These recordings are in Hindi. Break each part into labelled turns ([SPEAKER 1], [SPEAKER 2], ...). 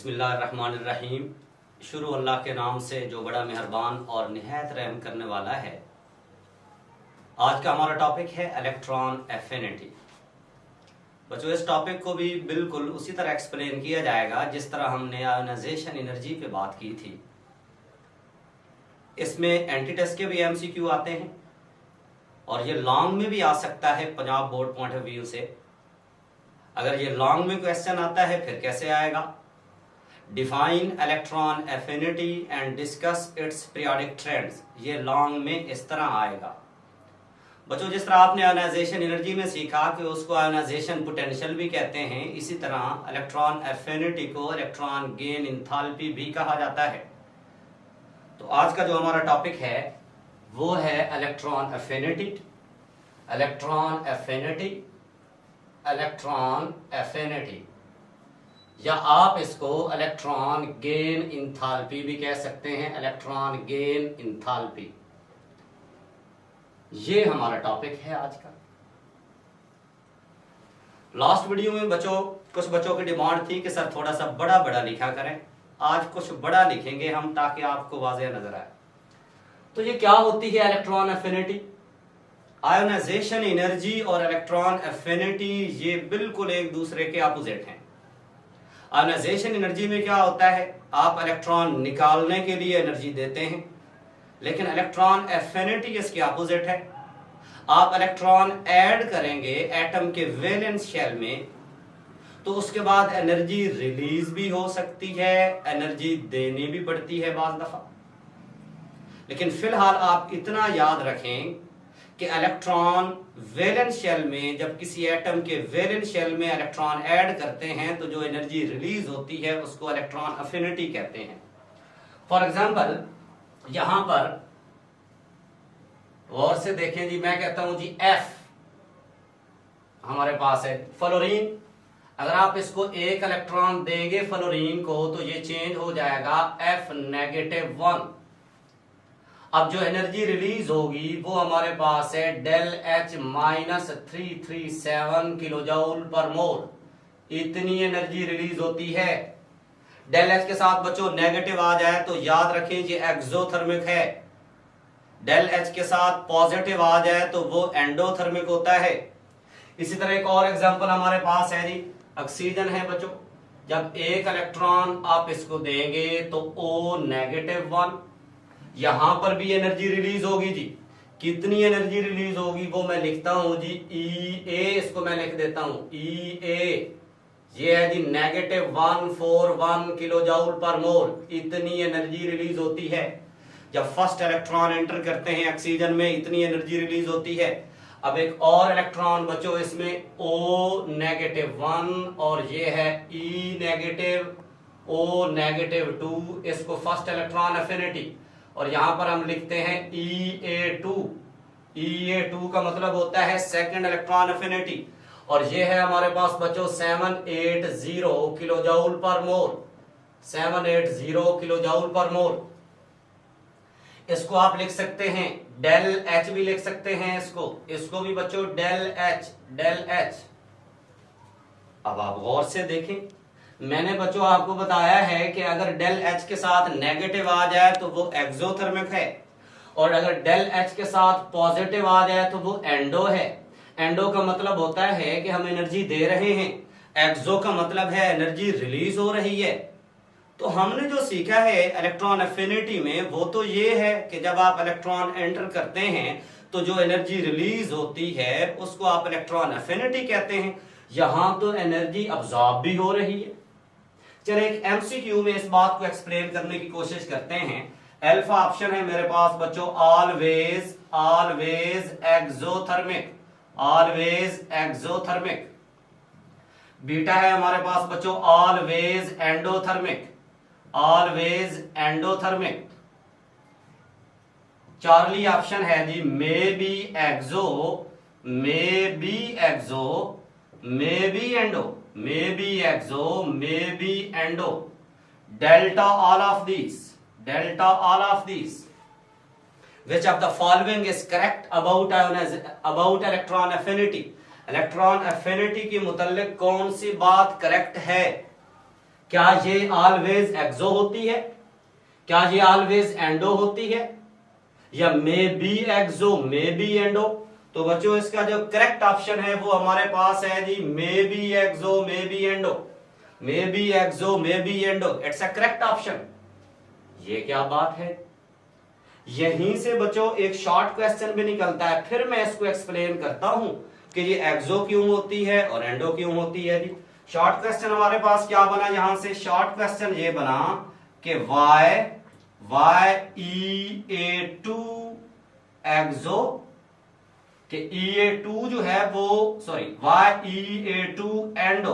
[SPEAKER 1] बिस्मिल्लाहिर्रहमानिर्रहीम। शुरू अल्लाह के नाम से जो बड़ा मेहरबान और निहायत रहम करने वाला है। आज का हमारा टॉपिक है इलेक्ट्रॉन एफिनिटी। बच्चों, इस टॉपिक को भी बिल्कुल उसी तरह एक्सप्लेन किया जाएगा जिस तरह हमने आयोनाइजेशन एनर्जी पे बात की थी। इसमें एंटी टेस्ट के भी एमसीक्यू आते हैं और ये लॉन्ग में भी आ सकता है Punjab board point of view से। अगर ये लॉन्ग में क्वेश्चन आता है फिर कैसे आएगा? Define electron affinity and discuss it's periodic trends, ये लॉन्ग में इस तरह आएगा। बच्चों, जिस तरह आपने आयोनाइजेशन एनर्जी में सीखा कि उसको आयोनाइजेशन पोटेंशियल भी कहते हैं, इसी तरह इलेक्ट्रॉन एफिनिटी को इलेक्ट्रॉन गेन इंथैल्पी भी कहा जाता है। तो आज का जो हमारा टॉपिक है वो है electron affinity. Electron affinity, electron affinity, या आप इसको इलेक्ट्रॉन गेन इंथैल्पी भी कह सकते हैं। इलेक्ट्रॉन गेन इंथैल्पी, ये हमारा टॉपिक है आज का। लास्ट वीडियो में कुछ बच्चों की डिमांड थी कि सर थोड़ा सा बड़ा बड़ा लिखा करें। आज कुछ बड़ा लिखेंगे हम ताकि आपको वाज़ेह नजर आए। तो ये क्या होती है इलेक्ट्रॉन एफिनिटी? आयोनाइजेशन एनर्जी और इलेक्ट्रॉन एफिनिटी ये बिल्कुल एक दूसरे के अपोजिट हैं। आयोनाइजेशन एनर्जी में क्या होता है, आप इलेक्ट्रॉन निकालने के लिए एनर्जी देते हैं, लेकिन इलेक्ट्रॉन एफिनिटी इसके अपोजिट है। आप इलेक्ट्रॉन ऐड करेंगे एटम के वैलेंस शेल में तो उसके बाद एनर्जी रिलीज भी हो सकती है, एनर्जी देनी भी पड़ती है बाज़ दफा। लेकिन फिलहाल आप इतना याद रखें कि इलेक्ट्रॉन वैलेंस शेल में, जब किसी एटम के वैलेंस शेल में इलेक्ट्रॉन ऐड करते हैं तो जो एनर्जी रिलीज होती है उसको इलेक्ट्रॉन एफिनिटी कहते हैं। फॉर एग्जांपल यहां पर गौर से देखें जी, मैं कहता हूं जी एफ हमारे पास है फ्लोरीन। अगर आप इसको एक इलेक्ट्रॉन देंगे फ्लोरीन को तो ये चेंज हो जाएगा F-1। अब जो एनर्जी रिलीज होगी वो हमारे पास है del H minus 337 kilo joule per mole. इतनी एनर्जी रिलीज होती है। डेल H के साथ बच्चों नेगेटिव आ जाए तो याद रखें ये एक्सोथर्मिक है। डेल H के साथ पॉजिटिव आ जाए तो वो एंडोथर्मिक होता है। इसी तरह एक और एग्जांपल हमारे पास है जी, ऑक्सीजन है बच्चों। जब एक इलेक्ट्रॉन आप इसको देंगे तो O-1, यहां पर भी एनर्जी रिलीज होगी जी। कितनी एनर्जी रिलीज होगी वो मैं लिखता हूं जी EA, इसको मैं लिख देता हूं EA। ये है जी -141 किलो जूल पर मोल। इतनी एनर्जी रिलीज होती है। जब फर्स्ट इलेक्ट्रॉन एंटर करते हैं ऑक्सीजन में इतनी एनर्जी रिलीज होती है। अब एक और इलेक्ट्रॉन बच्चों इसमें O-1 और ये है O-2, इसको फर्स्ट इलेक्ट्रॉन एफिनिटी, और यहां पर हम लिखते हैं EA2। EA2 का मतलब होता है सेकंड इलेक्ट्रॉन एफिनिटी, और ये है हमारे पास बच्चों 780 किलो जूल पर मोल। 780 किलो जूल पर मोल। इसको आप लिख सकते हैं डेल H भी लिख सकते हैं इसको भी बच्चों डेल H। अब आप गौर से देखें, मैंने बच्चों आपको बताया है कि अगर डेल H के साथ नेगेटिव आ जाए तो वो एक्सोथर्मिक है, और अगर डेल H के साथ पॉजिटिव आ जाए तो वो एंडो है। एंडो का मतलब होता है कि हम एनर्जी दे रहे हैं, एक्सो का मतलब है एनर्जी रिलीज हो रही है। तो हमने जो सीखा है इलेक्ट्रॉन एफिनिटी में वो तो ये है कि जब आप इलेक्ट्रॉन एंटर करते हैं तो जो एनर्जी रिलीज होती है उसको आप इलेक्ट्रॉन एफिनिटी कहते हैं। यहां तो एनर्जी अब्सॉर्ब भी हो रही है। चलिए एक एमसीक्यू में इस बात को एक्सप्लेन करने की कोशिश करते हैं। अल्फा ऑप्शन है मेरे पास बच्चों ऑलवेज एक्सोथर्मिक। बीटा है हमारे पास बच्चों ऑलवेज एंडोथर्मिक। चार्ली ऑप्शन है जी may be endo. Delta all of these which of the following is correct about electron affinity? Electron affinity के मुताल्लिक कौन सी बात करेक्ट है? क्या ये ऑलवेज एक्सो होती है, क्या ये ऑलवेज एंडो होती है, या may be exo may be endo? तो बच्चों इसका जो करेक्ट ऑप्शन है वो हमारे पास है जी may be exo may be endo, may be exo may be endo, it's a correct option. ये क्या बात है, यहीं से बच्चों एक शॉर्ट क्वेश्चन भी निकलता है। फिर मैं इसको एक्सप्लेन करता हूं कि ये एक्सो क्यों होती है और एंडो क्यों होती है जी। शॉर्ट क्वेश्चन हमारे पास क्या बना, यहां से शॉर्ट क्वेश्चन ये बना कि YE2 एक्सो कि EA2 जो है वो सॉरी YE2 एंडो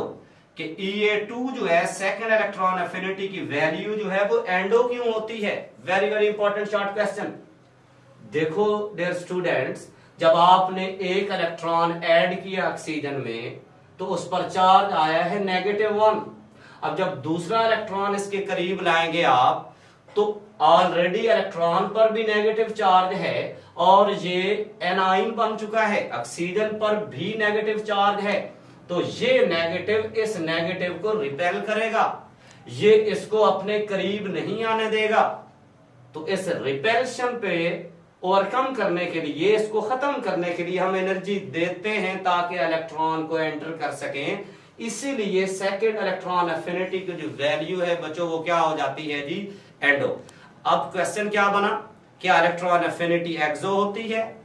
[SPEAKER 1] कि EA2 जो है सेकेंड इलेक्ट्रॉन एफिनिटी की वैल्यू जो है वो एंडो क्यों होती है। Very very important short question. देखो डियर स्टूडेंट्स, जब आपने एक इलेक्ट्रॉन ऐड किया ऑक्सीजन में तो उस पर चार्ज आया है -1। अब जब दूसरा इलेक्ट्रॉन इसके करीब लाएंगे आप तो ऑलरेडी इलेक्ट्रॉन पर भी नेगेटिव चार्ज है और ये एनाइन बन चुका है, ऑक्सीजन पर भी नेगेटिव चार्ज है। तो ये नेगेटिव इस नेगेटिव को रिपेल करेगा, ये इसको अपने करीब नहीं आने देगा। तो इस रिपेल्शन पे ओवरकम करने के लिए, इसको खत्म करने के लिए हम एनर्जी देते हैं ताकि इलेक्ट्रॉन को एंटर कर सकें। इसीलिए सेकेंड इलेक्ट्रॉन एफिनिटी की जो वैल्यू है बच्चों वो क्या हो जाती है जी, एंडो। अब क्वेश्चन क्या बना, क्या इलेक्ट्रॉन एफिनिटी एक्सो होती है,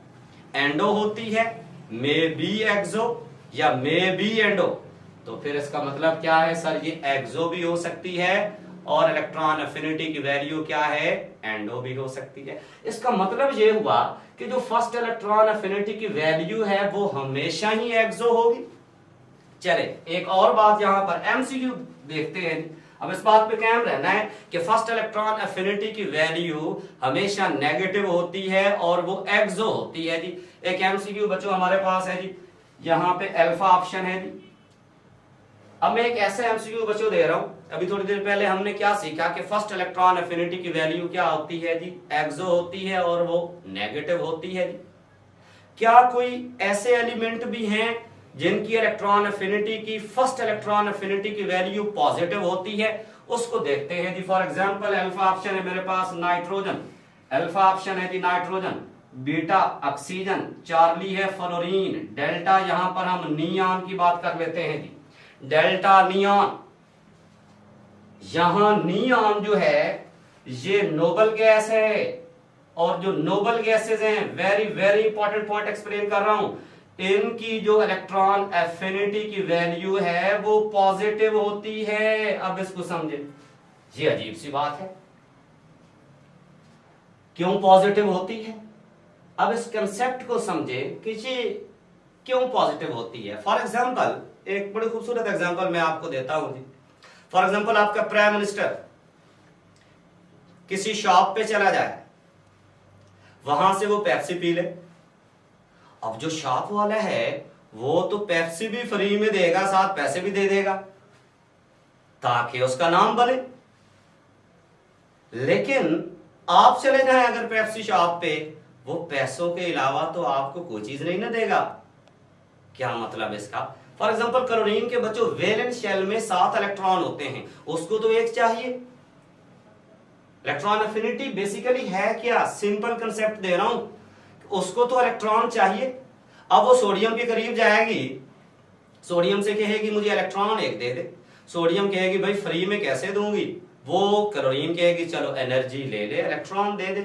[SPEAKER 1] एंडो होती है, मे बी एक्सो या मे बी एंडो? तो फिर इसका मतलब क्या है सर, ये एक्सो भी हो सकती है और इलेक्ट्रॉन एफिनिटी की वैल्यू क्या है, एंडो भी हो सकती है। इसका मतलब ये हुआ कि जो फर्स्ट इलेक्ट्रॉन एफिनिटी की वैल्यू है वो हमेशा ही एक्सो होगी। चले एक और बात यहां पर एमसीक्यू देखते हैं। अब इस बात पे कायम रहना है कि फर्स्ट इलेक्ट्रॉन एफिनिटी की वैल्यू हमेशा नेगेटिव होती है और वो एक्सो होती है जी। एक एमसीक्यू बच्चों हमारे पास है जी, यहां पे अल्फा ऑप्शन है जी। अब मैं एक ऐसा एमसीक्यू बच्चों दे रहा हूं, अभी थोड़ी देर पहले हमने क्या सीखा कि फर्स्ट इलेक्ट्रॉन एफिनिटी की वैल्यू क्या होती है जी, एक्सो होती है और वो नेगेटिव होती है जी। क्या कोई ऐसे एलिमेंट भी हैं जिनकी इलेक्ट्रॉन एफिनिटी की फर्स्ट इलेक्ट्रॉन एफिनिटी की वैल्यू पॉजिटिव होती है? उसको देखते हैं जी। फॉर एग्जांपल अल्फा ऑप्शन है मेरे पास नाइट्रोजन, अल्फा ऑप्शन है जी नाइट्रोजन, बीटा ऑक्सीजन, चार्ली है फ्लोरीन, डेल्टा यहां पर हम नियॉन की बात कर लेते हैं जी, डेल्टा नियॉन। यहां नियॉन जो है ये नोबल गैस है और जो नोबल गैसेस हैं, very very important point explain कर रहा हूं, इनकी जो इलेक्ट्रॉन एफिनिटी की वैल्यू है वो पॉजिटिव होती है। अब इसको समझे, ये अजीब सी बात है, क्यों पॉजिटिव होती है? अब इस कंसेप्ट को समझे कि ये क्यों पॉजिटिव होती है। फॉर एग्जांपल एक बड़ी खूबसूरत एग्जांपल मैं आपको देता हूं जी। फॉर एग्जांपल आपका प्राइम मिनिस्टर किसी शॉप पे चला जाए, वहां से वो पेप्सी पी ले। अब जो शॉप वाला है वो तो पेप्सी भी फ्री में देगा, साथ पैसे भी दे देगा ताकि उसका नाम बने। लेकिन आप चले जाएं अगर पेप्सी शॉप पे, वो पैसों के अलावा तो आपको कोई चीज नहीं ना देगा। क्या मतलब इसका? फॉर एग्जांपल क्लोरीन के बच्चों वैलेंस शेल में 7 इलेक्ट्रॉन होते हैं, उसको तो एक चाहिए। इलेक्ट्रॉन एफिनिटी बेसिकली है क्या, सिंपल कंसेप्ट दे रहा हूं, उसको तो इलेक्ट्रॉन चाहिए। अब वो सोडियम के करीब जाएगी, सोडियम से कहेगी मुझे इलेक्ट्रॉन एक दे दे, सोडियम कहेगी भाई फ्री में कैसे दूंगी, वो क्लोरीन कहेगी चलो एनर्जी ले ले इलेक्ट्रॉन दे दे।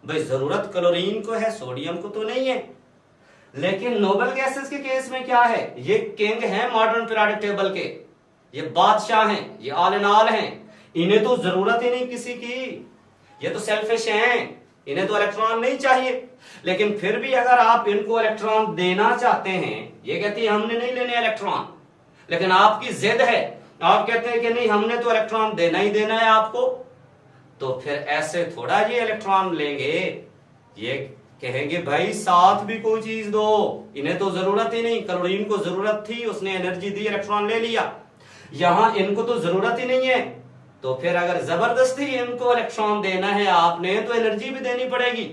[SPEAKER 1] भाई जरूरत क्लोरीन को है, सोडियम को तो नहीं है। लेकिन नोबल गैसेस के केस में क्या है, ये किंग है मॉडर्न पीरियोडिक टेबल के, ये बादशाह हैं, ये ऑल इन ऑल हैं, इन्हें तो जरूरत ही नहीं किसी की, ये तो सेल्फिश हैं, इन्हें तो इलेक्ट्रॉन नहीं चाहिए। लेकिन फिर भी अगर आप इनको इलेक्ट्रॉन देना चाहते हैं, ये कहती है हमने नहीं लेने इलेक्ट्रॉन, लेकिन आपकी जिद है, आप कहते हैं कि नहीं हमने तो इलेक्ट्रॉन देना ही देना है आपको, तो फिर ऐसे थोड़ा ये इलेक्ट्रॉन लेंगे, ये कहेंगे भाई साथ भी कोई चीज दो, इन्हें तो जरूरत ही नहीं, क्लोरीन को जरूरत थी, उसने एनर्जी दी, इलेक्ट्रॉन ले लिया, यहां इनको तो जरूरत ही नहीं है। तो फिर अगर जबरदस्ती इनको इलेक्ट्रॉन देना है आपने तो एनर्जी भी देनी पड़ेगी।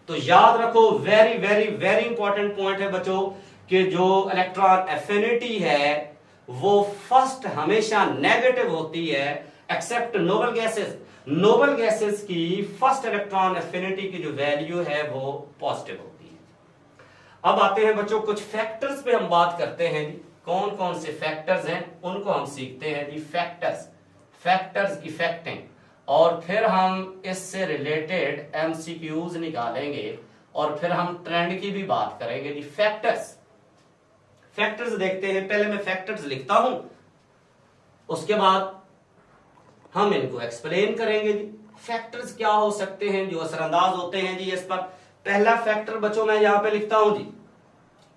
[SPEAKER 1] तो याद रखो, very very very important point है बच्चों कि जो इलेक्ट्रॉन एफिनिटी है वो फर्स्ट हमेशा नेगेटिव होती है, except noble gases. Noble gases की फर्स्ट इलेक्ट्रॉन एफिनिटी की जो वैल्यू है वो पॉजिटिव होती है। अब आते हैं बच्चों कुछ फैक्टर्स पे हम बात करते हैं जी। कौन कौन से फैक्टर्स हैं उनको हम सीखते हैं जी। फैक्टर्स इफेक्टिंग, और फिर हम इससे रिलेटेड एमसीक्यूज निकालेंगे और फिर हम ट्रेंड की भी बात करेंगे जी। फैक्टर्स देखते हैं। पहले मैं फैक्टर्स लिखता हूं, उसके बाद हम इनको एक्सप्लेन करेंगे जी। फैक्टर्स क्या हो सकते हैं जो असरअंदाज होते हैं जी इस पर। पहला फैक्टर बच्चों मैं यहां पे लिखता हूं जी।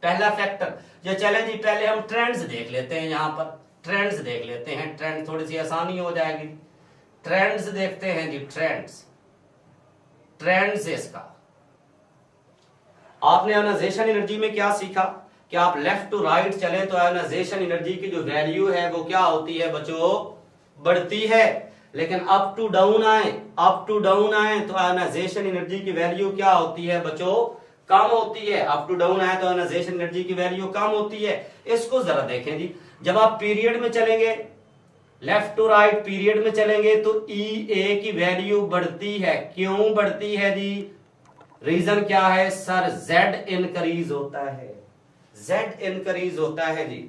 [SPEAKER 1] पहला फैक्टर जो, चले जी पहले हम ट्रेंड्स देख लेते हैं। यहां पर ट्रेंड्स देख लेते हैं, ट्रेंड थोड़ी सी आसानी हो जाएगी। ट्रेंड्स देखते हैं जी। ट्रेंड्स इसका आपने आयोनाइजेशन एनर्जी में क्या सीखा कि आप लेफ्ट टू राइट चले तो आयोनाइजेशन एनर्जी की जो वैल्यू है वो क्या होती है बच्चों, बढ़ती है। लेकिन अप टू डाउन आए तो आयोनाइजेशन एनर्जी की वैल्यू क्या होती है बच्चों, कम होती है। अप टू डाउन आए तो आयोनाइजेशन एनर्जी की वैल्यू कम होती है। इसको जरा देखें जी। जब आप पीरियड में चलेंगे, लेफ्ट टू राइट पीरियड में चलेंगे तो E की वैल्यू बढ़ती है। क्यों बढ़ती है जी, रीजन क्या है सर, Z इंक्रीज होता है जी।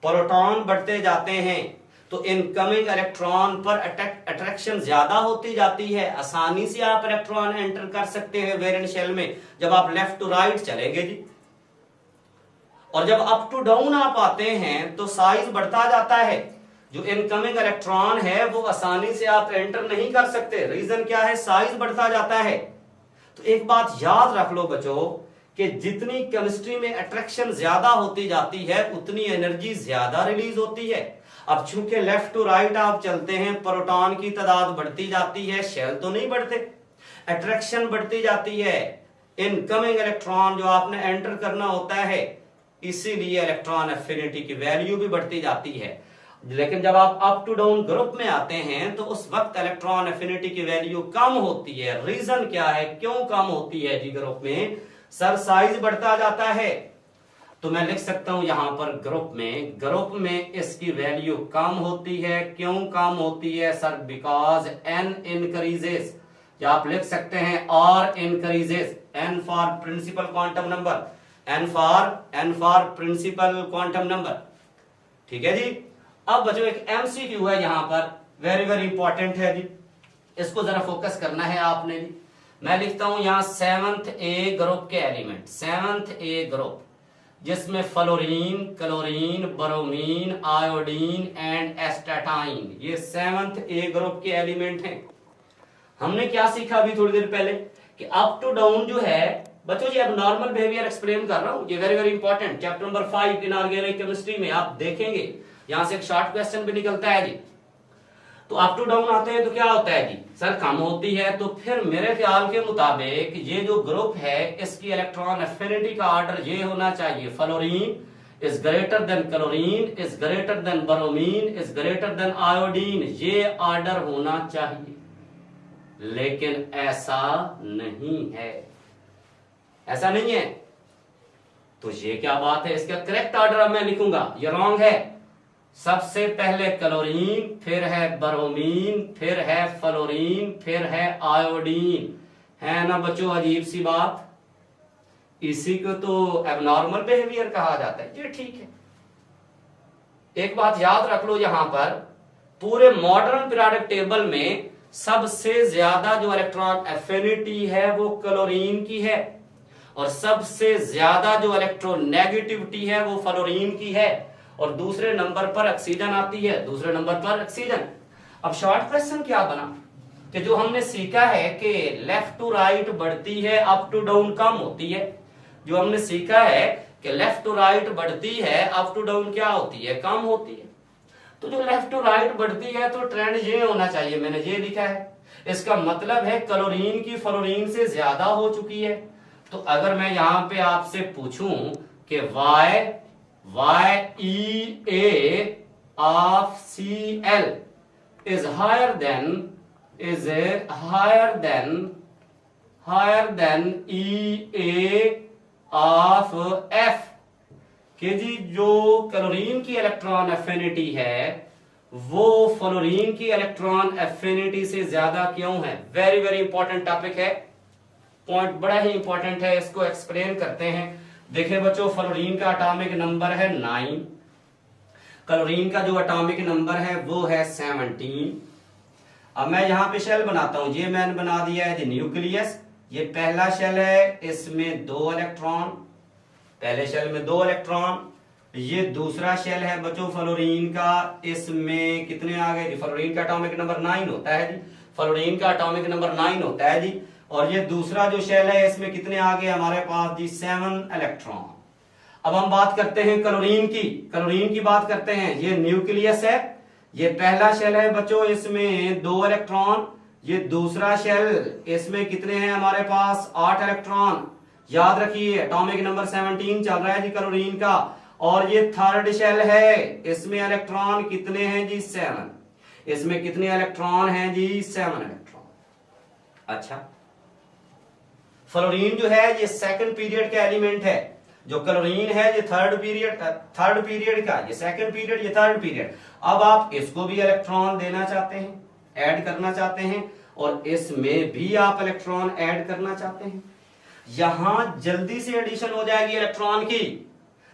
[SPEAKER 1] प्रोटॉन बढ़ते जाते हैं तो इनकमिंग इलेक्ट्रॉन पर अट्रैक्शन ज्यादा होती जाती है। आसानी से आप इलेक्ट्रॉन एंटर कर सकते हैं वैलेंस शेल में जब आप लेफ्ट टू राइट चलेंगे जी। और जब अप टू डाउन आप आते हैं तो साइज बढ़ता जाता है। जो इनकमिंग इलेक्ट्रॉन है वो आसानी से आप एंटर नहीं कर सकते। रीजन क्या है, साइज बढ़ता जाता है। तो एक बात याद रख लो बच्चों कि जितनी केमिस्ट्री में अट्रैक्शन ज्यादा होती जाती है उतनी एनर्जी ज्यादा रिलीज होती है। अब चूंकि लेफ्ट टू राइट आप चलते हैं, प्रोटॉन की तादाद बढ़ती जाती है, शेल तो नहीं बढ़ते, अट्रैक्शन बढ़ती जाती है। इनकमिंग इलेक्ट्रॉन जो आपने एंटर करना होता है, इसीलिए इलेक्ट्रॉन एफिनिटी की वैल्यू भी बढ़ती जाती है। लेकिन जब आप अप टू डाउन ग्रुप में आते हैं तो उस वक्त इलेक्ट्रॉन एफिनिटी की वैल्यू कम होती है। रीजन क्या है, क्यों कम होती है जी ग्रुप में, सर साइज बढ़ता जाता है। तो मैं लिख सकता हूं यहां पर ग्रुप में इसकी वैल्यू कम होती है। क्यों कम होती है सर, बिकॉज n इंक्रीजेस, या आप लिख सकते हैं R increases, n for principal quantum number, n for principal quantum number. ठीक है जी। अब बच्चों एक MCQ है यहां पर, वेरी वेरी इंपॉर्टेंट है जी, इसको जरा फोकस करना है आपने जी। मैं लिखता हूं यहां 7th A ग्रुप के एलिमेंट, 7th A ग्रुप जिसमें fluorine, chlorine, bromine, iodine and एस्टाटाइन, ये 7th A ग्रुप के एलिमेंट हैं। हमने क्या सीखा अभी थोड़ी देर पहले कि अप टू डाउन जो है बच्चों जी, अब नॉर्मल बिहेवियर एक्सप्लेन कर रहा हूं, ये very very important, chapter number 5 inorganic chemistry में आप देखेंगे, यहां से एक शॉर्ट क्वेश्चन भी निकलता है जी। तो अप टू डाउन आते हैं तो क्या होता है जी, सर कम होती है। तो फिर मेरे ख्याल के मुताबिक ये जो ग्रुप है इसकी इलेक्ट्रॉन एफिनिटी का ऑर्डर ये होना चाहिए, fluorine is greater than chlorine, is greater than bromine, is greater than iodine, ये ऑर्डर होना चाहिए। लेकिन ऐसा नहीं है, ऐसा नहीं है। तो ये क्या बात है, इसका करेक्ट ऑर्डर अब मैं लिखूंगा, ये रॉन्ग है। सबसे पहले क्लोरीन, फिर है ब्रोमीन, फिर है फ्लोरीन, फिर है आयोडीन, है ना बच्चों अजीब सी बात। इसी को तो एबनॉर्मल बिहेवियर कहा जाता है, ये ठीक है। एक बात याद रख लो, यहां पर पूरे मॉडर्न पीरियोडिक टेबल में सबसे ज्यादा जो इलेक्ट्रॉन एफिनिटी है वो क्लोरीन की है, और सबसे ज्यादा जो इलेक्ट्रोनेगेटिविटी है वो फ्लोरीन की है, और दूसरे नंबर पर ऑक्सीजन आती है, दूसरे नंबर पर ऑक्सीजन। अब शॉर्ट क्वेश्चन क्या बना कि जो हमने सीखा है कि लेफ्ट टू राइट बढ़ती है, अप टू डाउन कम होती है। जो हमने सीखा है कि लेफ्ट टू राइट बढ़ती है, अप टू डाउन क्या होती है, कम होती है। तो जो लेफ्ट टू राइट बढ़ती है तो ट्रेंड ये होना चाहिए, मैंने ये लिखा है। इसका मतलब है क्लोरीन की फ्लोरीन से ज्यादा हो चुकी है। तो अगर मैं यहां पे आपसे पूछूं कि YEA of Cl is higher than EA of F, कि जी जो क्लोरीन की इलेक्ट्रॉन एफिनिटी है वो फ्लोरीन की इलेक्ट्रॉन एफिनिटी से ज्यादा क्यों है। वेरी वेरी इंपॉर्टेंट टॉपिक है, पॉइंट बड़ा ही इंपॉर्टेंट है, इसको एक्सप्लेन करते हैं। देखिए बच्चों, फ्लोरीन का एटॉमिक नंबर है 9, क्लोरीन का जो एटॉमिक नंबर है वो है 17। अब मैं यहां पे शेल बनाता हूं, ये मैंने बना दिया है न्यूक्लियस। ये पहला शेल है, इसमें 2 इलेक्ट्रॉन, पहले शेल में 2 इलेक्ट्रॉन। ये दूसरा शेल है बच्चों फ्लोरीन का, इसमें कितने आ गए जी, फ्लोरीन का एटॉमिक नंबर 9 होता है जी, फ्लोरीन का एटॉमिक नंबर 9 होता है जी। और ये दूसरा जो शेल है इसमें कितने आ गए हमारे पास जी, 7 इलेक्ट्रॉन। अब हम बात करते हैं क्लोरीन की, क्लोरीन की बात करते हैं। ये न्यूक्लियस है, ये पहला शेल है बच्चों, इसमें 2 इलेक्ट्रॉन। ये दूसरा शेल, इसमें कितने हैं हमारे पास, 8 इलेक्ट्रॉन। याद रखिए एटॉमिक नंबर 17 चल रहा है जी क्लोरीन का। और ये थर्ड शेल है, इसमें इलेक्ट्रॉन कितने हैं जी, 7। इसमें कितने इलेक्ट्रॉन हैं जी, 7 इलेक्ट्रॉन। अच्छा, फ्लोरीन जो है ये सेकंड पीरियड का एलिमेंट है, जो क्लोरीन है ये थर्ड पीरियड का, ये सेकंड पीरियड, ये थर्ड पीरियड। अब आप इसको भी इलेक्ट्रॉन देना चाहते हैं, ऐड करना चाहते हैं, और इसमें भी आप इलेक्ट्रॉन ऐड करना चाहते हैं। यहां जल्दी से एडिशन हो जाएगी इलेक्ट्रॉन की,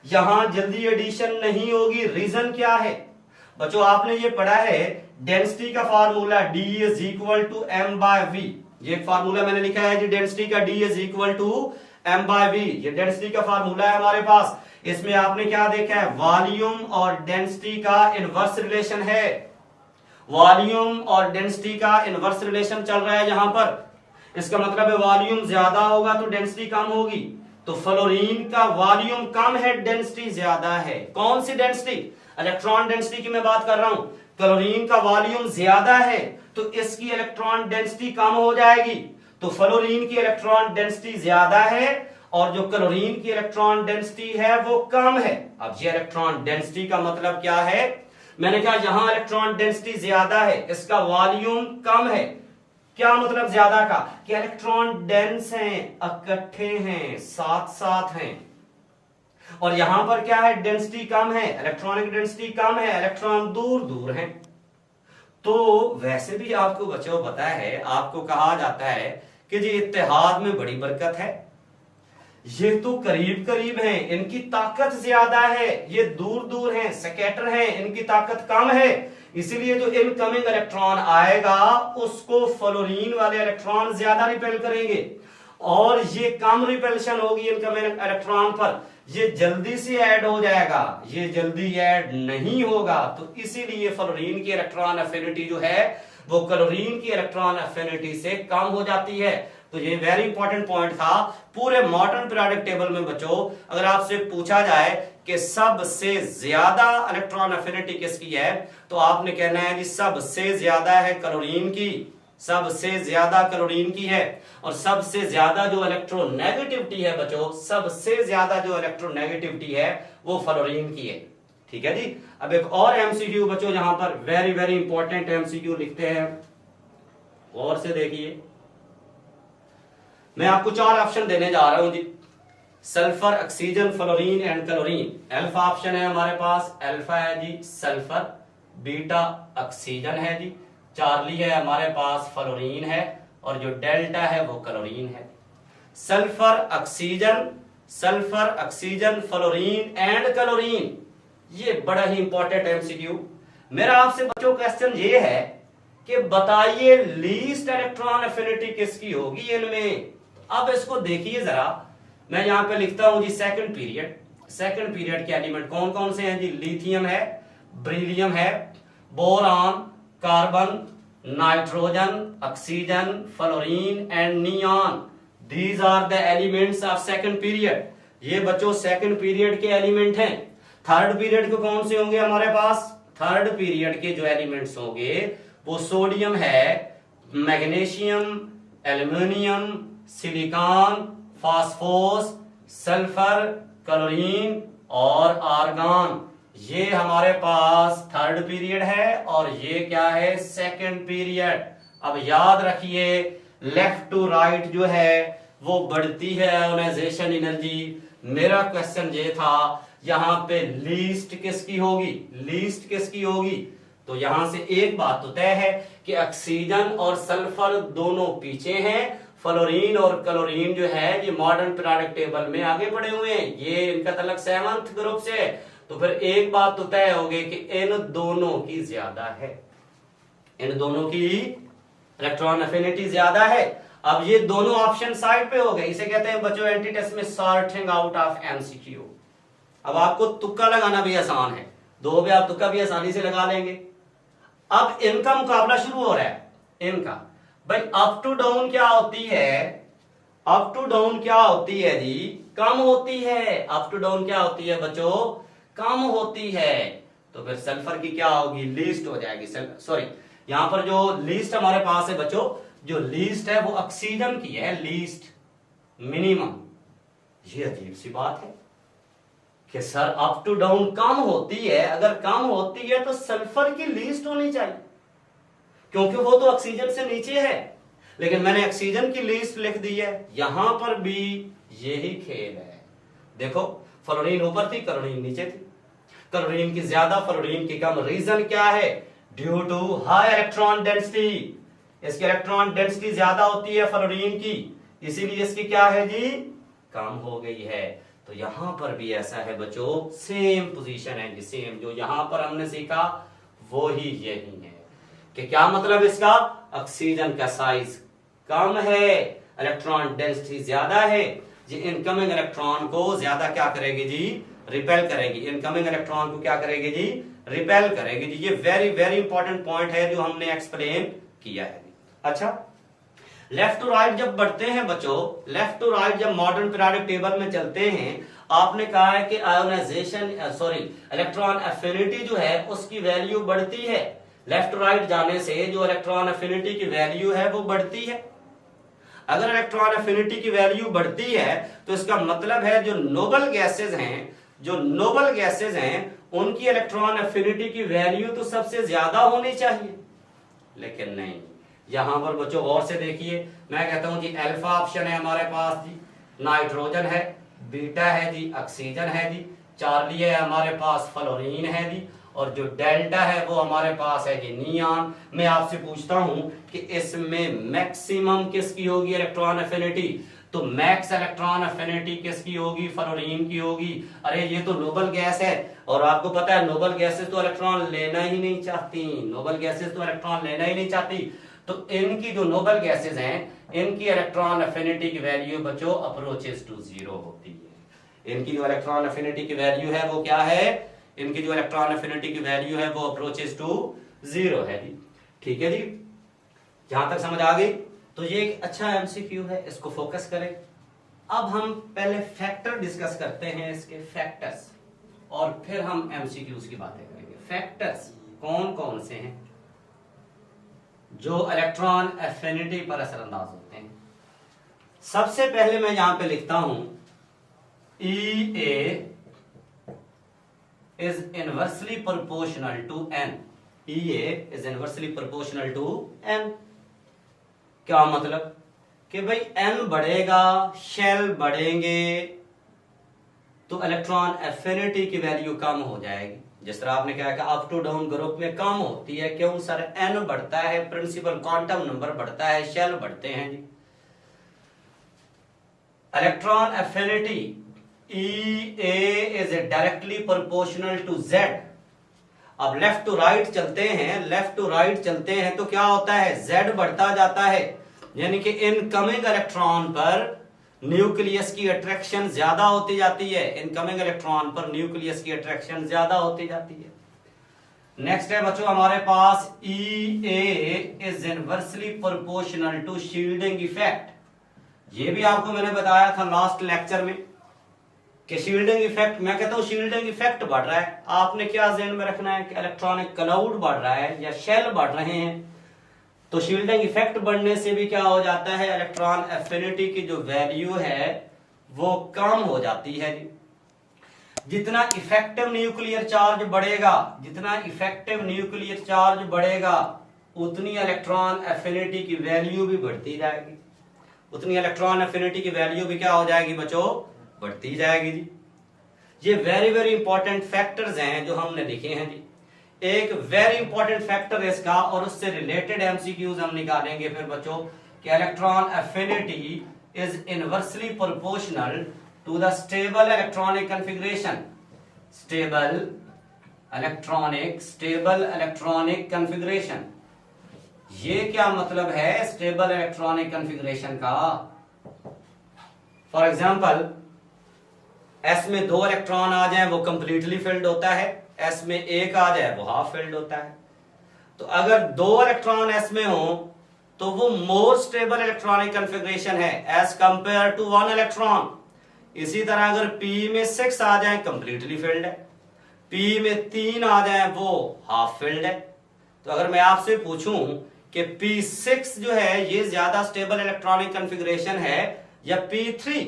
[SPEAKER 1] यहां जल्दी एडिशन नहीं होगी। रीजन क्या है बच्चों, आपने ये पढ़ा है डेंसिटी का formula D is equal to m/v। ये फार्मूला मैंने लिखा है जी, डेंसिटी का D is equal to m/v। ये डेंसिटी का फार्मूला है हमारे पास। इसमें आपने क्या देखा है, वॉल्यूम और डेंसिटी का इनवर्स रिलेशन है, वॉल्यूम और डेंसिटी का इनवर्स रिलेशन चल रहा है यहां पर। इसका मतलब है वॉल्यूम ज्यादा होगा तो डेंसिटी कम होगी। तो फ्लोरीन का वॉल्यूम कम है, डेंसिटी ज्यादा है। कौन सी डेंसिटी, इलेक्ट्रॉन डेंसिटी की मैं बात कर रहा हूं। क्लोरीन का वॉल्यूम ज्यादा है तो इसकी इलेक्ट्रॉन डेंसिटी कम हो जाएगी। तो फ्लोरीन की इलेक्ट्रॉन डेंसिटी ज्यादा है और जो क्लोरीन की इलेक्ट्रॉन डेंसिटी है वो कम है। अब ये इलेक्ट्रॉन डेंसिटी का मतलब क्या है, मैंने कहा यहां इलेक्ट्रॉन डेंसिटी ज्यादा है, इसका वॉल्यूम कम है। क्या मतलब ज्यादा का, कि इलेक्ट्रॉन डेंस हैं, इकट्ठे हैं, साथ साथ हैं। और यहां पर क्या है, डेंसिटी कम है, इलेक्ट्रॉनिक डेंसिटी कम है, इलेक्ट्रॉन दूर दूर हैं। तो वैसे भी आपको बच्चों पता है, आपको कहा जाता है कि जी इत्तेहाद में बड़ी बरकत है। ये तो करीब करीब हैं, इनकी ताकत ज्यादा है, ये दूर दूर हैं, स्कैटर हैं, इनकी ताकत कम है। इसीलिए जो इनकमिंग इलेक्ट्रॉन आएगा उसको फ्लोरीन वाले इलेक्ट्रॉन ज्यादा रिपेल करेंगे और ये कम रिपेल्शन होगी इनकमिंग इलेक्ट्रॉन पर। ये जल्दी से ऐड हो जाएगा, ये जल्दी ऐड नहीं होगा। तो इसीलिए फ्लोरीन की इलेक्ट्रॉन एफिनिटी जो है वो क्लोरीन की इलेक्ट्रॉन एफिनिटी से कम हो जाती है। तो ये वेरी इंपॉर्टेंट पॉइंट था पूरे मॉडर्न पीरियोडिक टेबल में बच्चों। अगर आपसे पूछा जाए कि सबसे ज्यादा इलेक्ट्रॉन एफिनिटी किसकी है, तो आपने कहना है जी सबसे ज्यादा है क्लोरीन की, सबसे ज्यादा क्लोरीन की है। और सबसे ज्यादा जो इलेक्ट्रोनेगेटिविटी है बच्चों, सबसे ज्यादा जो इलेक्ट्रोनेगेटिविटी है वो फ्लोरीन की है। ठीक है जी। अब एक और एमसीक्यू बच्चों, यहां पर वेरी वेरी इंपॉर्टेंट एमसीक्यू लिखते हैं, और से देखिए। मैं आपको 4 ऑप्शन देने जा रहा हूं जी, sulphur, oxygen, fluorine and chlorine. Alpha option है हमारे पास, अल्फा है जी सल्फर, बीटा ऑक्सीजन है जी, चार्ली है हमारे पास फ्लोरीन है, और जो डेल्टा है वो क्लोरीन है। Sulphur oxygen, sulphur oxygen, fluorine and chlorine, ये बड़ा ही इंपॉर्टेंट एमसीक्यू। मेरा आपसे बच्चों क्वेश्चन ये है कि बताइए लीस्ट इलेक्ट्रॉन एफिनिटी किसकी होगी इनमें। अब इसको देखिए जरा, मैं यहां पे लिखता हूं जी सेकंड पीरियड। सेकंड पीरियड के एलिमेंट कौन कौन से हैं जी, लिथियम है, ब्रिलियम है, boron, carbon, nitrogen, oxygen, fluorine and neon. These are the elements of second period. ये बच्चों सेकंड पीरियड के एलिमेंट हैं। थर्ड पीरियड के कौन से होंगे हमारे पास, थर्ड पीरियड के जो एलिमेंट्स होंगे वो सोडियम है, magnesium, aluminium, silicon, phosphorus, sulphur, chlorine और आर्गन। ये हमारे पास थर्ड पीरियड है और ये क्या है, सेकंड पीरियड। अब याद रखिए लेफ्ट टू राइट जो है वो बढ़ती है आयोनाइजेशन एनर्जी। मेरा क्वेश्चन ये था यहां पे लीस्ट किसकी होगी, लीस्ट किसकी होगी। तो यहां से एक बात तो तय है कि ऑक्सीजन और सल्फर दोनों पीछे हैं, फ्लोरीन और क्लोरीन जो है ये मॉडर्न पीरियोडिक टेबल में आगे बढ़े हुए हैं, ये इनका तलक 7th ग्रुप से है। तो फिर एक बात तो तय हो गई कि इन दोनों की ज्यादा है, इन दोनों की इलेक्ट्रॉन एफिनिटी ज्यादा है। अब ये दोनों ऑप्शन साइड पे हो गए, इसे कहते हैं बच्चों एंटी टेस्ट में सॉर्टिंग आउट ऑफ एमसीक्यू। अब आपको तुक्का लगाना भी आसान है, दो भी आप तुक्का भी आसानी से लगा लेंगे। अब इनका मुकाबला शुरू हो रहा है, इनका भाई अप टू डाउन क्या होती है, अप टू डाउन क्या होती है जी, कम होती है। अप टू डाउन क्या होती है बच्चों, कम होती है। तो फिर सल्फर की क्या होगी, लीस्ट हो जाएगी। सॉरी, यहां पर जो लीस्ट हमारे पास है बच्चों, जो लीस्ट है वो ऑक्सीजन की है, लीस्ट मिनिमम। ये अजीब सी बात है कि sir up to down calm होती है, अगर कम होती है तो सल्फर की लीस्ट होनी चाहिए क्योंकि वो तो ऑक्सीजन से नीचे है, लेकिन मैंने ऑक्सीजन की लीस्ट लिख दी है। यहां पर भी यही खेल है। देखो फ्लोरीन ऊपर थी, क्लोरीन नीचे थी, क्लोरीन की ज्यादा फ्लोरीन की कम। रीजन क्या है, due to high electron density, इसकी इलेक्ट्रॉन डेंसिटी ज्यादा होती है फ्लोरीन की, इसीलिए इसकी क्या है जी, कम हो गई है। तो यहां पर भी ऐसा है बच्चों, सेम पोजीशन है जी, सेम जो यहां पर हमने सीखा वो ही यही है कि क्या मतलब इसका, ऑक्सीजन का साइज कम है, इलेक्ट्रॉन डेंसिटी ज्यादा है, ये इनकमिंग इलेक्ट्रॉन को ज्यादा क्या करेगी जी, रिपेल करेगी। इनकमिंग इलेक्ट्रॉन को क्या करेगी जी, रिपेल करेगी जी। ये वेरी वेरी इंपॉर्टेंट पॉइंट है जो हमने एक्सप्लेन किया है। अच्छा, लेफ्ट टू राइट जब बढ़ते हैं बच्चों, लेफ्ट टू राइट जब मॉडर्न पीरियोडिक टेबल में चलते हैं, आपने कहा है कि आयोनाइजेशन सॉरी इलेक्ट्रॉन एफिनिटी जो है उसकी वैल्यू बढ़ती है। लेफ्ट टू राइट जाने से जो इलेक्ट्रॉन एफिनिटी की वैल्यू है वो बढ़ती है। अगर इलेक्ट्रॉन एफिनिटी की वैल्यू बढ़ती है तो इसका मतलब है जो नोबल गैसेज हैं, जो नोबल गैसेज हैं उनकी इलेक्ट्रॉन एफिनिटी की वैल्यू तो सबसे ज्यादा होनी चाहिए, लेकिन नहीं। यहां पर बच्चों गौर से देखिए, मैं कहता हूं जी अल्फा ऑप्शन है हमारे पास जी, नाइट्रोजन है, बीटा है जी, ऑक्सीजन है जी, चार्ली है हमारे पास, फ्लोरीन है जी, और जो डेल्टा है वो हमारे पास है जी नियॉन। मैं आपसे पूछता हूं कि इसमें मैक्सिमम किसकी होगी इलेक्ट्रॉन एफिनिटी, तो मैक्स इलेक्ट्रॉन एफिनिटी किसकी होगी, फ्लोरीन की होगी। अरे ये तो नोबल गैस है, और आपको पता है नोबल गैसेस तो इलेक्ट्रॉन लेना ही नहीं चाहती, नोबल गैसेस तो इलेक्ट्रॉन लेना ही नहीं चाहती। तो इनकी जो नोबल गैसेस हैं इनकी इलेक्ट्रॉन एफिनिटी की वैल्यू बच्चों अप्रोचेस टू जीरो होती है। इनकी जो इलेक्ट्रॉन एफिनिटी की वैल्यू है वो क्या है, इनकी जो इलेक्ट्रॉन एफिनिटी की वैल्यू है वो अप्रोचेस टू जीरो है जी। ठीक है जी, जहां तक समझ आ गई। तो ये एक अच्छा एमसीक्यू है, इसको फोकस करें। अब हम पहले फैक्टर डिस्कस करते हैं, इसके फैक्टर्स, और फिर हम एमसीक्यूज की बातें करेंगे। फैक्टर्स कौन कौन से हैं जो इलेक्ट्रॉन एफिनिटी पर असरअंदाज होते हैं। सबसे पहले मैं यहां पे लिखता हूं EA is inversely proportional to N. EA is inversely proportional to N. क्या मतलब कि भाई N बढ़ेगा, शेल बढ़ेंगे तो इलेक्ट्रॉन एफिनिटी की वैल्यू कम हो जाएगी। जिस तरह आपने कहा कि अप टू डाउन ग्रुप में कम होती है, क्यों सर, N बढ़ता है, प्रिंसिपल क्वांटम नंबर बढ़ता है, शेल बढ़ते हैं जी। Electron affinity EA is directly proportional to Z। अब लेफ्ट टू राइट चलते हैं, लेफ्ट टू राइट चलते हैं तो क्या होता है, Z बढ़ता जाता है, यानी कि इनकमिंग इलेक्ट्रॉन पर न्यूक्लियस की अट्रैक्शन ज्यादा होती जाती है, इनकमिंग इलेक्ट्रॉन पर न्यूक्लियस की अट्रैक्शन ज्यादा होती जाती है। नेक्स्ट है बच्चों हमारे पास EA is inversely proportional to shielding effect। ये भी आपको मैंने बताया था लास्ट लेक्चर में कि शील्डिंग इफेक्ट, मैं कहता हूं शील्डिंग इफेक्ट बढ़ रहा है, आपने क्या ध्यान में रखना है कि इलेक्ट्रॉनिक क्लाउड बढ़ रहा है या शेल बढ़ रहे हैं। तो शील्डिंग इफेक्ट बढ़ने से भी क्या हो जाता है, इलेक्ट्रॉन एफिनिटी की जो वैल्यू है वो कम हो जाती है। जितना इफेक्टिव न्यूक्लियर चार्ज बढ़ेगा, जितना इफेक्टिव न्यूक्लियर चार्ज बढ़ेगा उतनी इलेक्ट्रॉन एफिनिटी की वैल्यू भी बढ़ती जाएगी, उतनी इलेक्ट्रॉन एफिनिटी की वैल्यू भी क्या हो जाएगी बच्चों, बढ़ती जाएगी जी। ये वेरी वेरी इंपॉर्टेंट फैक्टर्स हैं जो हमने लिखे हैं जी। एक वेरी इंपॉर्टेंट फैक्टर है इसका, और उससे रिलेटेड एमसीक्यूज हम निकालेंगे फिर बच्चों कि electron affinity is inversely proportional to the stable electronic configuration. Stable electronic configuration, ये क्या मतलब है स्टेबल इलेक्ट्रॉनिक कॉन्फ़िगरेशन का? फॉर एग्जांपल एस में 2 इलेक्ट्रॉन आ जाए वो कंप्लीटली फिल्ड होता है, एस में 1 आ जाए वो हाफ फिल्ड होता है। तो अगर 2 इलेक्ट्रॉन एस में हो तो वो मोर स्टेबल इलेक्ट्रॉनिक कॉन्फ़िगरेशन है एज कंपेयर टू 1 इलेक्ट्रॉन। इसी तरह अगर पी में 6 आ जाए कंप्लीटली फिल्ड है, पी में 3 आ जाए वो हाफ फिल्ड है। तो अगर मैं आपसे पूछूं कि P6 जो है ये ज्यादा स्टेबल इलेक्ट्रॉनिक कॉन्फ़िगरेशन है या P3,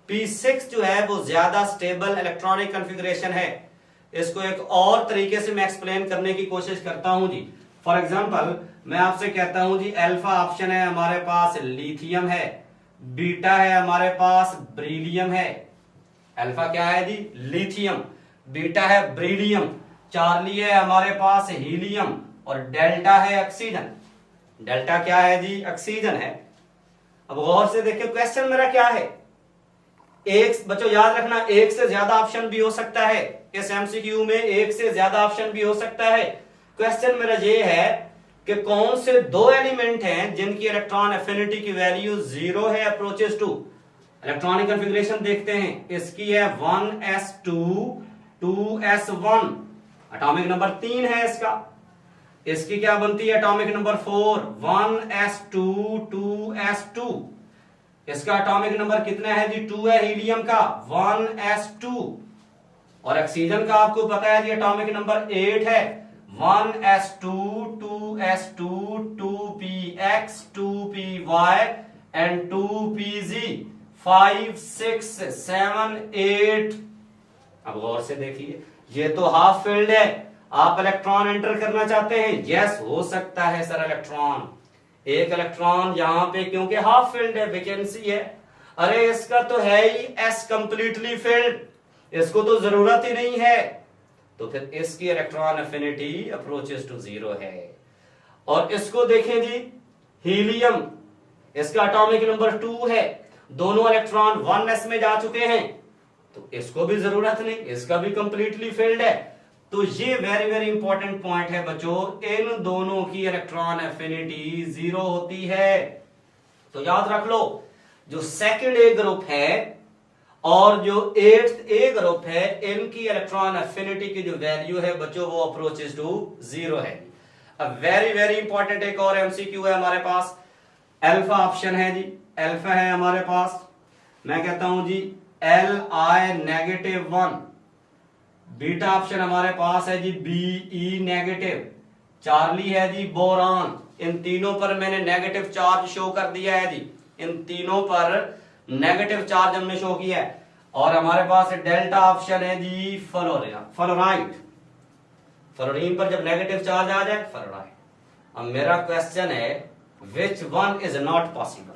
[SPEAKER 1] P6 जो है वो ज्यादा स्टेबल इलेक्ट्रॉनिक कॉन्फ़िगरेशन है, इसको एक और तरीके से मैं एक्सप्लेन करने की कोशिश करता हूं जी। फॉर एग्जांपल मैं आपसे कहता हूं जी अल्फा ऑप्शन है हमारे पास लिथियम है, बीटा है हमारे पास ब्रिलियम है। अल्फा क्या है जी? लिथियम। बीटा है ब्रिलियम। चार्ली है हमारे पास हीलियम, और डेल्टा है ऑक्सीजन। डेल्टा क्या है जी? ऑक्सीजन है। अब गौर से देखिए क्वेश्चन मेरा क्या है। एक बच्चों याद रखना, एक से ज्यादा ऑप्शन भी हो सकता है इस एमसीक्यू में, एक से ज्यादा ऑप्शन भी हो सकता है। क्वेश्चन मेरा ये है कि कौन से 2 एलिमेंट हैं जिनकी इलेक्ट्रॉन एफिनिटी की वैल्यू 0 है अप्रोचेस टू। इलेक्ट्रॉनिक कॉन्फ़िगरेशन देखते हैं, इसकी है 1s2 2s1, एटॉमिक नंबर 3 है इसका। इसकी क्या बनती है एटॉमिक नंबर 4 1s2 2s2। इसका एटॉमिक नंबर कितना है जी? 2 है हीलियम का 1s2। और ऑक्सीजन का आपको पता है जी एटॉमिक नंबर 8 है 1s2 2s2 2px 2py and 2pg 5 6 7 8। अब गौर से देखिए ये तो हाफ फील्ड है। आप इलेक्ट्रॉन एंटर करना चाहते हैं? यस हो सकता है सर इलेक्ट्रॉन, एक इलेक्ट्रॉन यहां पे क्योंकि हाफ फील्ड है, वैकेंसी है। अरे इसका तो है ही एस कंप्लीटली फील्ड, इसको तो जरूरत ही नहीं है। तो फिर इसकी इलेक्ट्रॉन एफिनिटी अप्रोचेस टू 0 है। और इसको देखें जी हीलियम, इसका एटॉमिक नंबर 2 है, दोनों इलेक्ट्रॉन 1s में जा चुके हैं, तो इसको भी जरूरत नहीं, इसका भी कंप्लीटली फील्ड है। तो ये वेरी वेरी इंपॉर्टेंट पॉइंट है बच्चों, इन दोनों की इलेक्ट्रॉन एफिनिटी 0 होती है। तो याद रख लो जो सेकंड ए ग्रुप है और जो 8th ए ग्रुप है, इनकी इलेक्ट्रॉन एफिनिटी की जो वैल्यू है बच्चों वो अप्रोचेस टू 0 है। अब वेरी वेरी इंपॉर्टेंट एक और एमसीक्यू है हमारे पास। अल्फा ऑप्शन है जी, अल्फा है हमारे पास, मैं कहता हूं जी Li-1। बीटा ऑप्शन हमारे पास है जी Be-। चार्ली है जी बोरान। इन तीनों पर मैंने नेगेटिव चार्ज शो कर दिया है जी, इन तीनों पर नेगेटिव चार्ज हमने शो किया है। और हमारे पास डेल्टा ऑप्शन है जी फ्लोराइड। फ्लोरीन पर जब नेगेटिव चार्ज आ जाए फ्लोराइड। अब मेरा क्वेश्चन है which one is not possible,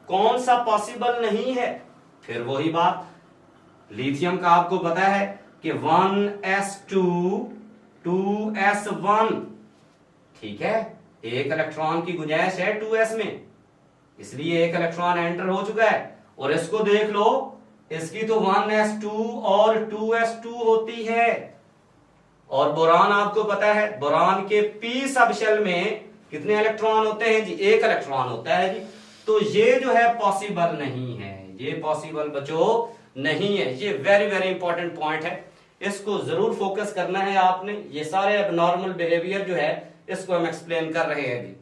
[SPEAKER 1] कौन सा पॉसिबल नहीं है? फिर वही बात, लिथियम का आपको पता है कि 1s2 2s1, ठीक है, एक इलेक्ट्रॉन की गुंजाइश है 2s में, इसलिए एक इलेक्ट्रॉन एंटर हो चुका है। और इसको देख लो, इसकी तो 1s2 और 2s2 होती है। और बोरान आपको पता है, बोरान के p सब शेल में कितने इलेक्ट्रॉन होते हैं जी? एक इलेक्ट्रॉन होता है जी। तो ये जो है पॉसिबल नहीं है, ये पॉसिबल बच्चों नहीं है। ये वेरी वेरी इंपॉर्टेंट पॉइंट है, इसको जरूर फोकस करना है आपने। ये सारे एबनॉर्मल बिहेवियर जो है इसको हम एक्सप्लेन कर रहे हैं अभी।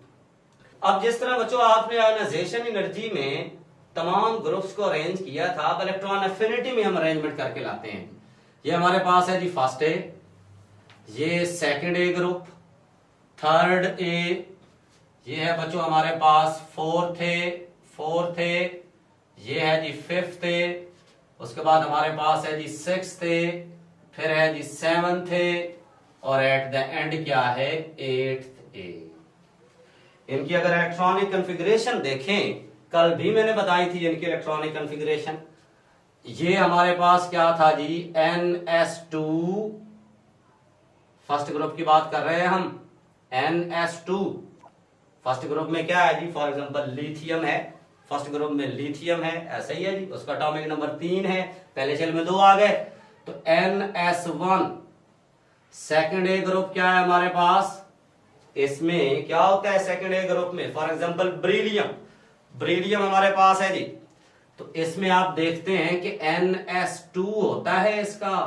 [SPEAKER 1] अब जिस तरह बच्चों आपने आयोनाइजेशन एनर्जी में तमाम ग्रुप्स को अरेंज किया था, अब इलेक्ट्रॉन एफिनिटी में हम अरेंजमेंट करके लाते हैं। ये हमारे पास है जी फर्स्ट ए, ये second A group, third A, ये है बच्चों हमारे पास फोर्थ ए, ये है जी फिफ्थ ए, उसके बाद हमारे पास है जी सिक्स्थ ए, फिर है जी सेवंथ ए, और एट द एंड क्या है? एट्थ ए। इनकी अगर इलेक्ट्रॉनिक कॉन्फ़िगरेशन देखें, कल भी मैंने बताई थी इनकी इलेक्ट्रॉनिक कॉन्फ़िगरेशन। ये हमारे पास क्या था जी, NS2, फर्स्ट ग्रुप की बात कर रहे हैं हम, NS2 फर्स्ट ग्रुप में क्या है जी, फॉर एग्जांपल लिथियम है, फर्स्ट ग्रुप में लिथियम है, ऐसा ही है जी, उसका एटॉमिक नंबर 3 है, पहले शेल में 2 आ गए, तो NS1 सेकंड ए ग्रुप क्या है हमारे पास, इसमें क्या होता है सेकंड ए ग्रुप में, फॉर एग्जांपल ब्रिलियम, ब्रिलियम हमारे पास है जी, तो इसमें आप देखते हैं कि NS2 होता है इसका,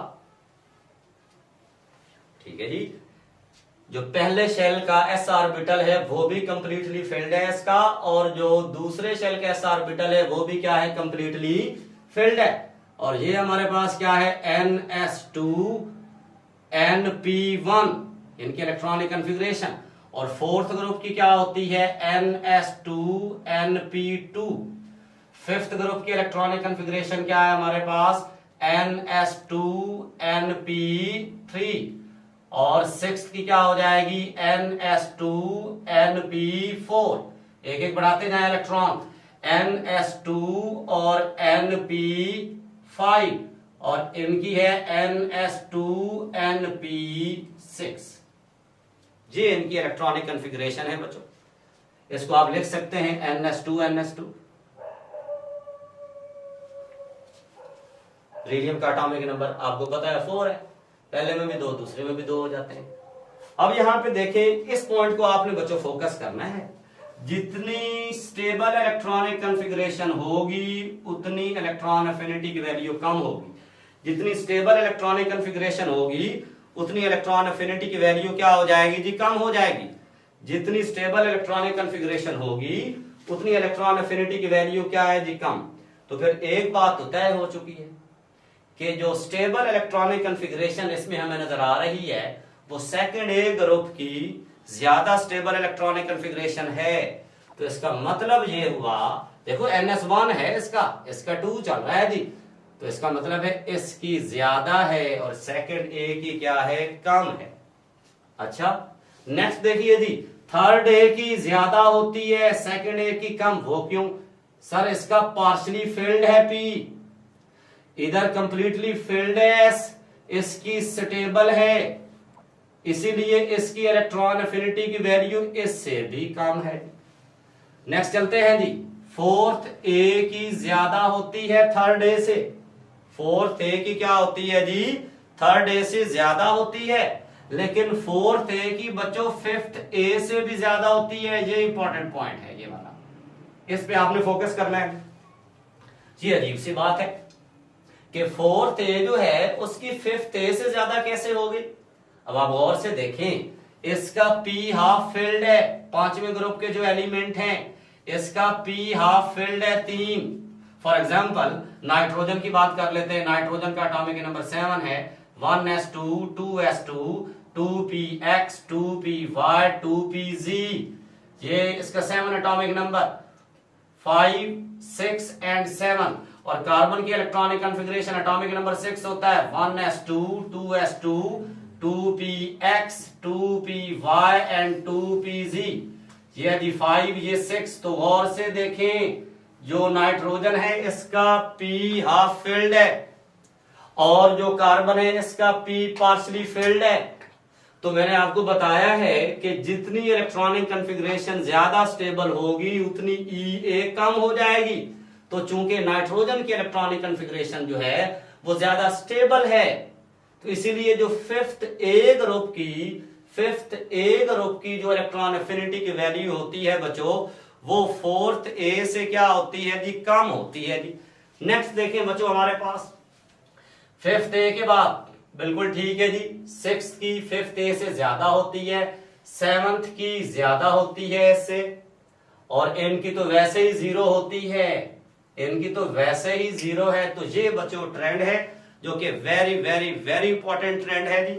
[SPEAKER 1] ठीक है जी। जो पहले शेल का s ऑर्बिटल है वो भी कंप्लीटली फिल्ड है इसका, और जो दूसरे शेल का s ऑर्बिटल है वो भी क्या है, कंप्लीटली फिल्ड है। और ये हमारे पास क्या है, NS2 NP1 इनकी इलेक्ट्रॉनिक कॉन्फ़िगरेशन, और फोर्थ ग्रुप की क्या होती है, NS2 NP2। फिफ्थ ग्रुप की इलेक्ट्रॉनिक कॉन्फ़िगरेशन क्या है हमारे पास, NS2 NP3, और सिक्स्थ की क्या हो जाएगी, NS2 NP4। एक एक बढ़ाते जाए इलेक्ट्रॉन, NS2 और NP5, और इनकी है NS2 NP6। ये इनकी इलेक्ट्रॉनिक कॉन्फ़िगरेशन है बच्चों, इसको आप लिख सकते हैं NS2 NS2। रीडियम का एटॉमिक नंबर आपको पता है 4 है, पहले में भी 2, दूसरे में भी 2 हो जाते हैं। अब यहां पे देखें, इस पॉइंट को आपने बच्चों फोकस करना है, जितनी स्टेबल इलेक्ट्रॉनिक कॉन्फ़िगरेशन होगी उतनी इलेक्ट्रॉन एफिनिटी की वैल्यू कम होगी, जितनी स्टेबल इलेक्ट्रॉनिक कॉन्फ़िगरेशन होगी उतनी इलेक्ट्रॉन एफिनिटी की वैल्यू क्या हो जाएगी जी, कम हो जाएगी। जितनी स्टेबल इलेक्ट्रॉनिक कॉन्फ़िगरेशन होगी उतनी इलेक्ट्रॉन एफिनिटी की वैल्यू क्या है जी, कम। तो फिर एक बात तो तय हो चुकी है कि जो स्टेबल इलेक्ट्रॉनिक कॉन्फ़िगरेशन इसमें हमें नजर आ रही है वो सेकंड ए ग्रुप की ज्यादा स्टेबल इलेक्ट्रॉनिक कॉन्फ़िगरेशन है। तो इसका मतलब ये हुआ, देखो NS1 है इसका 2 चल रहा है जी, तो इसका मतलब है इसकी ज्यादा है और सेकंड ए की क्या है, कम है। अच्छा नेक्स्ट देखिए जी, थर्ड ए की ज्यादा होती है, सेकंड ए की कम, वो क्यों सर, इसका पार्शली फिल्ड है P, इधर कंप्लीटली फिल्ड है S, इसकी स्टेबल है, इसीलिए इसकी इलेक्ट्रॉन एफिनिटी की वैल्यू इससे भी कम है। नेक्स्ट चलते हैं जी, फोर्थ ए की ज्यादा होती है थर्ड ए से, फोर्थ ए की क्या होती है जी, थर्ड ए से ज्यादा होती है, लेकिन फोर्थ ए की बच्चों फिफ्थ ए से भी ज्यादा होती है। ये इंपॉर्टेंट पॉइंट है ये वाला, इस पे आपने फोकस करना है। ये अजीब सी बात है कि फोर्थ ए जो है उसकी फिफ्थ ए से ज्यादा कैसे होगी। अब आप गौर से देखें, इसका पी हाफ फिल्ड है, पांचवें ग्रुप के जो एलिमेंट हैं इसका पी हाफ फिल्ड है 3। फॉर एग्जांपल नाइट्रोजन की बात कर लेते हैं, नाइट्रोजन का एटॉमिक नंबर 7 है, 1s2 2s2 2px 2py 2pz, ये इसका 7 एटॉमिक नंबर, 5 6 एंड 7। और कार्बन की इलेक्ट्रॉनिक कॉन्फ़िगरेशन एटॉमिक नंबर 6 होता है, 1s2 2s2 2px 2py and 2pz, ये जी 5 ये 6। तो गौर से देखें, जो नाइट्रोजन है इसका p हाफ फिल्ड है और जो कार्बन है इसका p पार्शली फिल्ड है। तो मैंने आपको बताया है कि जितनी इलेक्ट्रॉनिक कॉन्फ़िगरेशन ज्यादा स्टेबल होगी उतनी EA कम हो जाएगी। तो चूंकि नाइट्रोजन की इलेक्ट्रॉनिक कॉन्फ़िगरेशन जो है वो ज्यादा स्टेबल है, तो इसीलिए जो फिफ्थ ए ग्रुप की जो इलेक्ट्रॉन एफिनिटी की वैल्यू होती है बच्चों, वो फोर्थ ए से क्या होती है जी, कम होती है जी। नेक्स्ट देखें बच्चों, हमारे पास फिफ्थ ए के बाद बिल्कुल ठीक है जी, सिक्स्थ की फिफ्थ ए से ज्यादा होती है, सेवंथ की ज्यादा होती है इससे, और इनकी तो वैसे ही 0 होती है, इनकी तो वैसे ही 0 है। तो ये बच्चों ट्रेंड है जो कि very very very important trend है जी,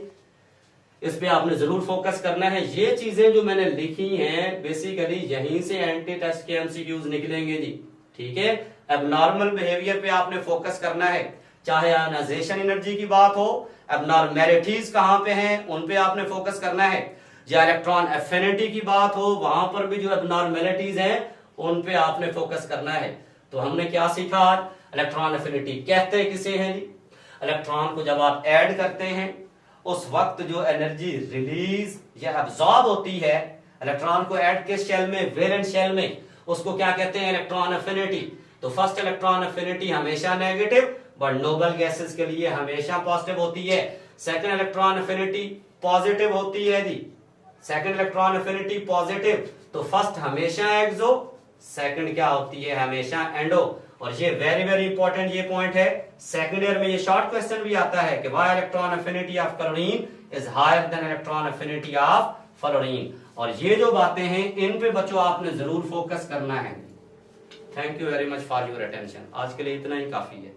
[SPEAKER 1] इस पे आपने जरूर फोकस करना है। ये चीजें जो मैंने लिखी हैं बेसिकली यहीं से एंटी टेस्ट के एमसीक्यूज निकलेंगे जी, ठीक है। एबनॉर्मल बिहेवियर पे आपने फोकस करना है, चाहे आयनाइजेशन एनर्जी की बात हो, एबनॉर्मेलिटीज कहां पे हैं उन पे आपने फोकस करना है, या इलेक्ट्रॉन एफिनिटी की बात हो वहां पर भी जो एबनॉर्मेलिटीज हैं उन पे आपने फोकस करना है। तो हमने क्या सीखा आज, इलेक्ट्रॉन एफिनिटी कहते किसे हैं जी? इलेक्ट्रॉन को जब आप ऐड करते हैं उस वक्त जो एनर्जी रिलीज या एब्जॉर्ब होती है इलेक्ट्रॉन को ऐड किस शेल में, वैलेंट शेल में, उसको क्या कहते हैं? Electron affinity. तो फर्स्ट इलेक्ट्रॉन एफिनिटी हमेशा नेगेटिव, बट नोबल गैसेस के लिए हमेशा पॉजिटिव होती है। सेकंड इलेक्ट्रॉन एफिनिटी पॉजिटिव होती है जी, सेकंड इलेक्ट्रॉन एफिनिटी पॉजिटिव, तो फर्स्ट हमेशा एक्सो, सेकंड क्या होती है? हमेशा एंडो। और ये वेरी वेरी इंपॉर्टेंट ये पॉइंट है, सेकंड ईयर में ये शॉर्ट क्वेश्चन भी आता है कि why electron affinity of chlorine is higher than electron affinity of fluorine. और ये जो बातें हैं इन पे बच्चों आपने जरूर फोकस करना है। Thank you very much for your attention. आज के लिए इतना ही काफी है।